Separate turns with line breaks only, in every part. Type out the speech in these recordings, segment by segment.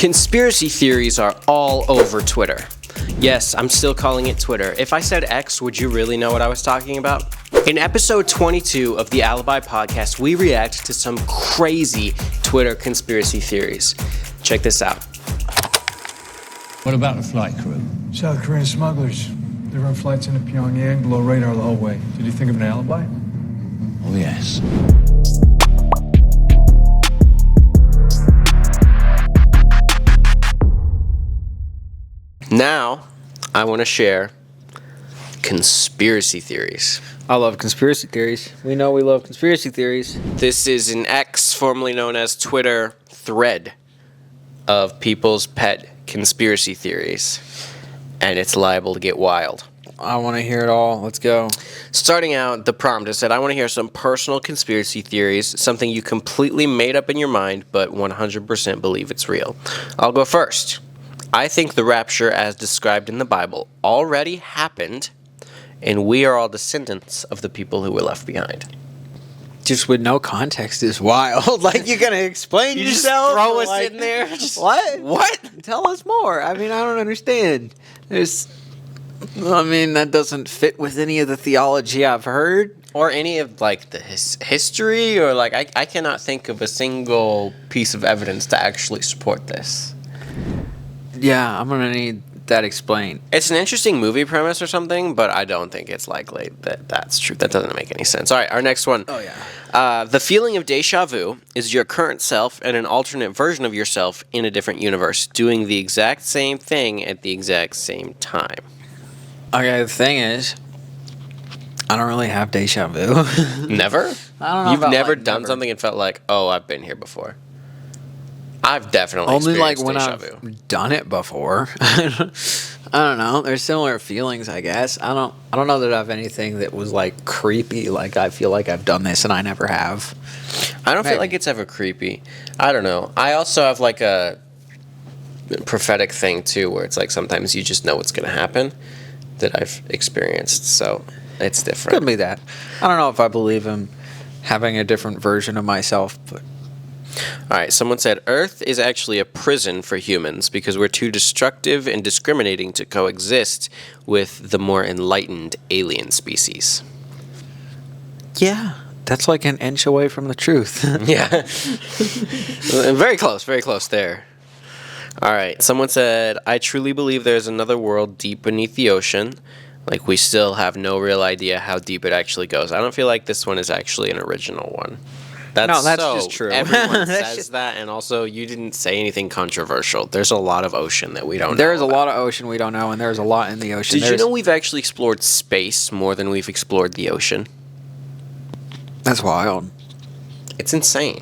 Conspiracy theories are all over Twitter. Yes, I'm still calling it Twitter. If I said X, would you really know what I was talking about? In episode 22 of the Alibi podcast, we react to some crazy Twitter conspiracy theories. Check this out.
What about the flight crew?
South Korean smugglers. They run flights into Pyongyang below radar the whole way. Did you think of an alibi?
Oh, yes.
Now, I want to share conspiracy theories.
I love conspiracy theories. We know we love conspiracy theories.
This is an X, formerly known as Twitter, thread of people's pet conspiracy theories. And it's liable to get wild.
I want to hear it all. Let's go.
Starting out, the prompt is said, I want to hear some personal conspiracy theories, something you completely made up in your mind, but 100% believe it's real. I'll go first. I think the rapture, as described in the Bible, already happened, and we are all descendants of the people who were left behind.
Just with no context is wild. Like, you're going to explain
You
yourself?
just throw us
like,
in there? Just,
what?
What?
Tell us more. I mean, I don't understand. That doesn't fit with any of the theology I've heard.
Or any of, like, the history, or, like, I cannot think of a single piece of evidence to actually support this.
Yeah, I'm going to need that explained.
It's an interesting movie premise or something, but I don't think it's likely that that's true. That doesn't make any sense. All right, our next one.
Oh, yeah.
The feeling of deja vu is your current self and an alternate version of yourself in a different universe, doing the exact same thing at the exact same time.
Okay, the thing is, I don't really have deja vu.
Never?
I don't know.
You've never done something and felt like, oh, I've been here before. I've definitely
only like
experienced
when
deja
I've
vu.
done it before. I don't know. There's similar feelings, I guess. I don't know that I have anything that was like creepy. Like I feel like I've done this and I never have.
I don't feel
Maybe.
like it's ever creepy. I don't know. I also have like a prophetic thing too, where it's like sometimes you just know what's going to happen that I've experienced. So it's different.
Could be that. I don't know if I believe in having a different version of myself, but.
All right, someone said Earth is actually a prison for humans because we're too destructive and discriminating to coexist with the more enlightened alien species.
Yeah, that's like an inch away from the truth.
Yeah. Very close there. All right, someone said, I truly believe there's another world deep beneath the ocean. Like, we still have no real idea how deep it actually goes. I don't feel like this one is actually an original one.
That's just true.
Everyone says that, and also you didn't say anything controversial. There's a lot of ocean that we don't know.
There is a lot of ocean we don't know, and there's a lot in the ocean.
Did you know we've actually explored space more than we've explored the ocean?
That's wild.
It's insane.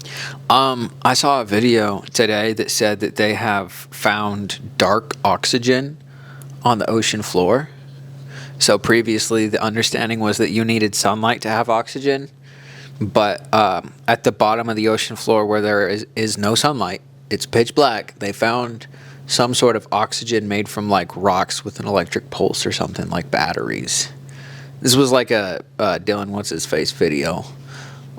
I saw a video today that said that they have found dark oxygen on the ocean floor. So previously, the understanding was that you needed sunlight to have oxygen. But at the bottom of the ocean floor where there is no sunlight, it's pitch black, they found some sort of oxygen made from like rocks with an electric pulse or something, like batteries. This was like a Dylan What's-His-Face video.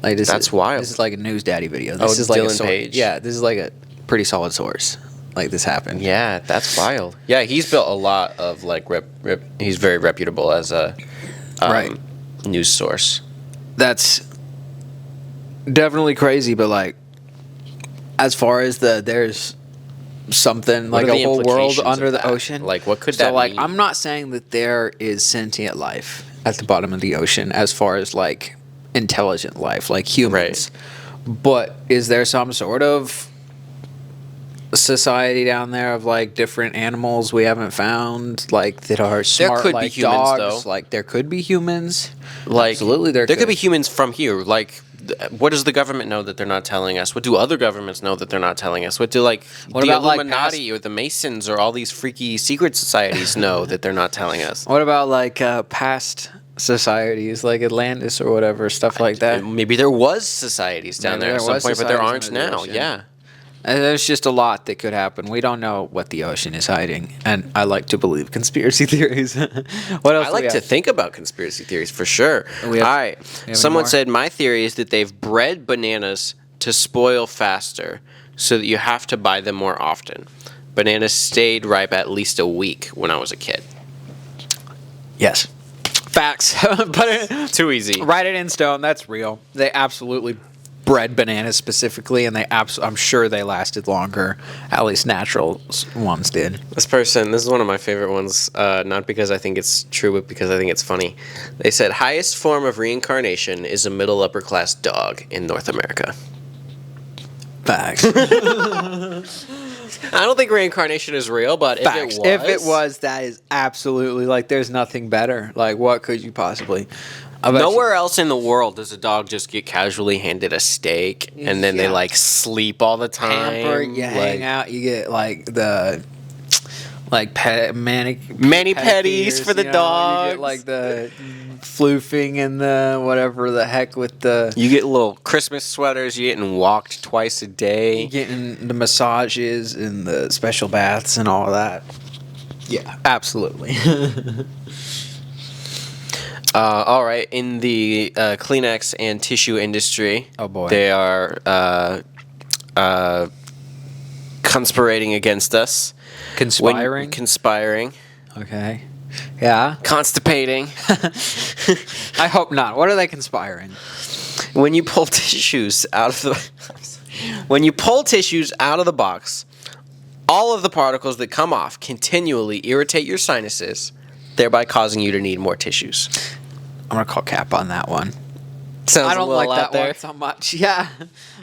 Like
That's wild.
This is like a News Daddy video. This is
Dylan
like a
Page?
Yeah, this is like a pretty solid source. Like this happened.
Yeah, that's wild. Yeah, he's built a lot of like he's very reputable as a
Right.
news source.
That's definitely crazy, but like as far as there's something
What
like
are
a
the
whole world
implications of
under the
that?
ocean.
Like, what could
so
that
like
mean?
I'm not saying that there is sentient life at the bottom of the ocean as far as like intelligent life, like humans.
Right.
But is there some sort of society down there of like different animals we haven't found, like that are smart,
could be
like
humans,
dogs?
though.
Like there could be humans.
Like,
Absolutely, there
could
could.
be humans from here. Like, what does the government know that they're not telling us? What do other governments know that they're not telling us? What do the
about, like,
Illuminati or the Masons or all these freaky secret societies know that they're not telling us?
What about like past societies like Atlantis or whatever, stuff like that?
Maybe there was societies down
Maybe
there at
there
some
was
point, but there
societies
aren't
under the
now.
ocean.
Yeah.
And there's just a lot that could happen. We don't know what the ocean is hiding, and I like to believe conspiracy theories. What else?
I
do
like
we
to
have?
think about conspiracy theories for sure.
We have-
All right.
any
Someone
more?
said, my theory is that they've bred bananas to spoil faster so that you have to buy them more often. Bananas stayed ripe at least a week when I was a kid.
Yes. Facts.
Too easy.
Write it in stone. That's real. They absolutely bred bananas specifically, and I'm sure they lasted longer. At least natural ones did.
This is one of my favorite ones, not because I think it's true, but because I think it's funny. They said, highest form of reincarnation is a middle upper class dog in North America.
Facts.
I don't think reincarnation is real, but
Facts. If it was, that is absolutely, like, there's nothing better. Like, what could you possibly...
Nowhere else in the world does a dog just get casually handed a steak and then they like sleep all the time.
Pamper, you hang out, you get like the mani
pedis for the dog.
You get like the floofing and the whatever the heck with the.
You get little Christmas sweaters. You're getting walked twice a day.
You're getting the massages and the special baths and all of that. Yeah, absolutely.
All right, in the Kleenex and tissue industry,
oh boy,
they are conspirating against us.
Conspiring. Okay. Yeah.
Constipating.
I hope not. What are they conspiring?
When you pull tissues out of the box, all of the particles that come off continually irritate your sinuses, thereby causing you to need more tissues.
I'm gonna call cap on that one.
Sounds
I don't
a little
like
out
that
there.
one so much. Yeah,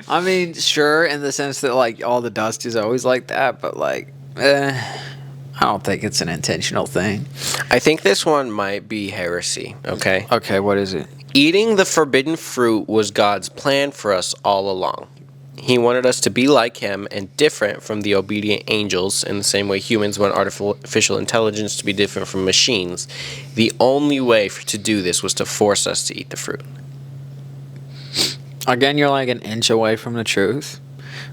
I mean, sure, in the sense that like all the dust is always like that, but like, I don't think it's an intentional thing.
I think this one might be heresy. Okay.
Okay, what is it?
Eating the forbidden fruit was God's plan for us all along. He wanted us to be like him and different from the obedient angels in the same way humans want artificial intelligence to be different from machines. The only way to do this was to force us to eat the fruit.
Again, you're like an inch away from the truth.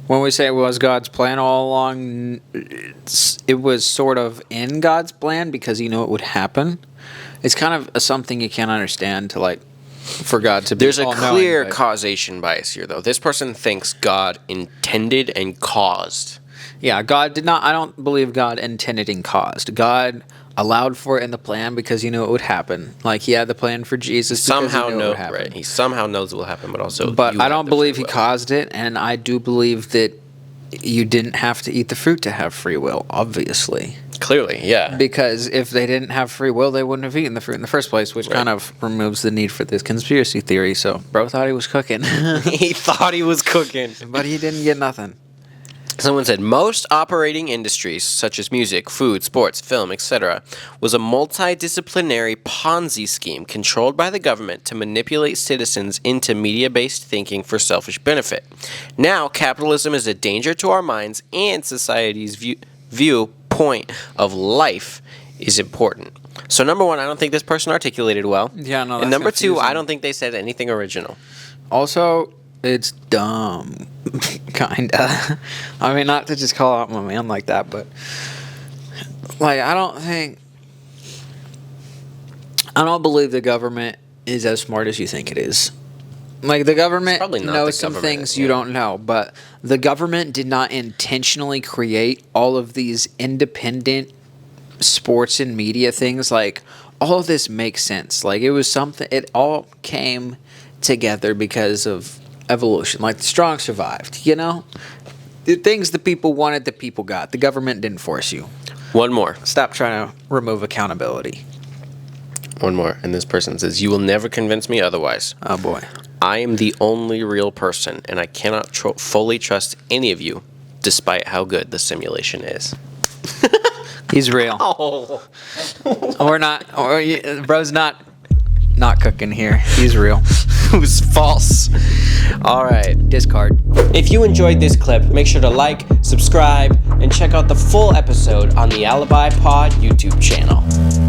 When we say it was God's plan all along, it was sort of in God's plan because he knew it would happen. It's kind of something you can't understand to like for God to be
There's a clear
but
causation bias here, though. This person thinks God intended and caused.
Yeah, God did not. I don't believe God intended and caused. God allowed for it in the plan because he knew it would happen. Like he had the plan for Jesus.
Somehow
he knew it would happen.
Right. He somehow knows it will happen, but also.
But I don't believe he caused it, and I do believe that you didn't have to eat the fruit to have free will. Obviously.
Clearly, yeah.
Because if they didn't have free will, they wouldn't have eaten the fruit in the first place, which kind of removes the need for this conspiracy theory. So, bro thought he was cooking.
He thought he was cooking.
But he didn't get nothing.
Someone said, most operating industries, such as music, food, sports, film, etc., was a multidisciplinary Ponzi scheme controlled by the government to manipulate citizens into media-based thinking for selfish benefit. Now, capitalism is a danger to our minds and society's viewpoint of life is important. So number one, I don't think this person articulated well.
Yeah, no, that's
and number two,
confusing.
I don't think they said anything original.
Also, it's dumb. Kinda. I mean, not to just call out my man like that, but like I don't believe the government is as smart as you think it is. Like the government knows some things you don't know, but the government did not intentionally create all of these independent sports and media things. Like all of this makes sense. Like it was something. It all came together because of evolution. Like the strong survived. You know, the things the people wanted, the people got. The government didn't force you.
One more.
Stop trying to remove accountability.
One more. And this person says, you will never convince me otherwise.
Oh boy.
I am the only real person, and I cannot fully trust any of you, despite how good the simulation is.
He's real.
Oh.
We're not. Bro's not cooking here. He's real.
Who's false. All right.
Discard.
If you enjoyed this clip, make sure to like, subscribe, and check out the full episode on the Alibi Pod YouTube channel.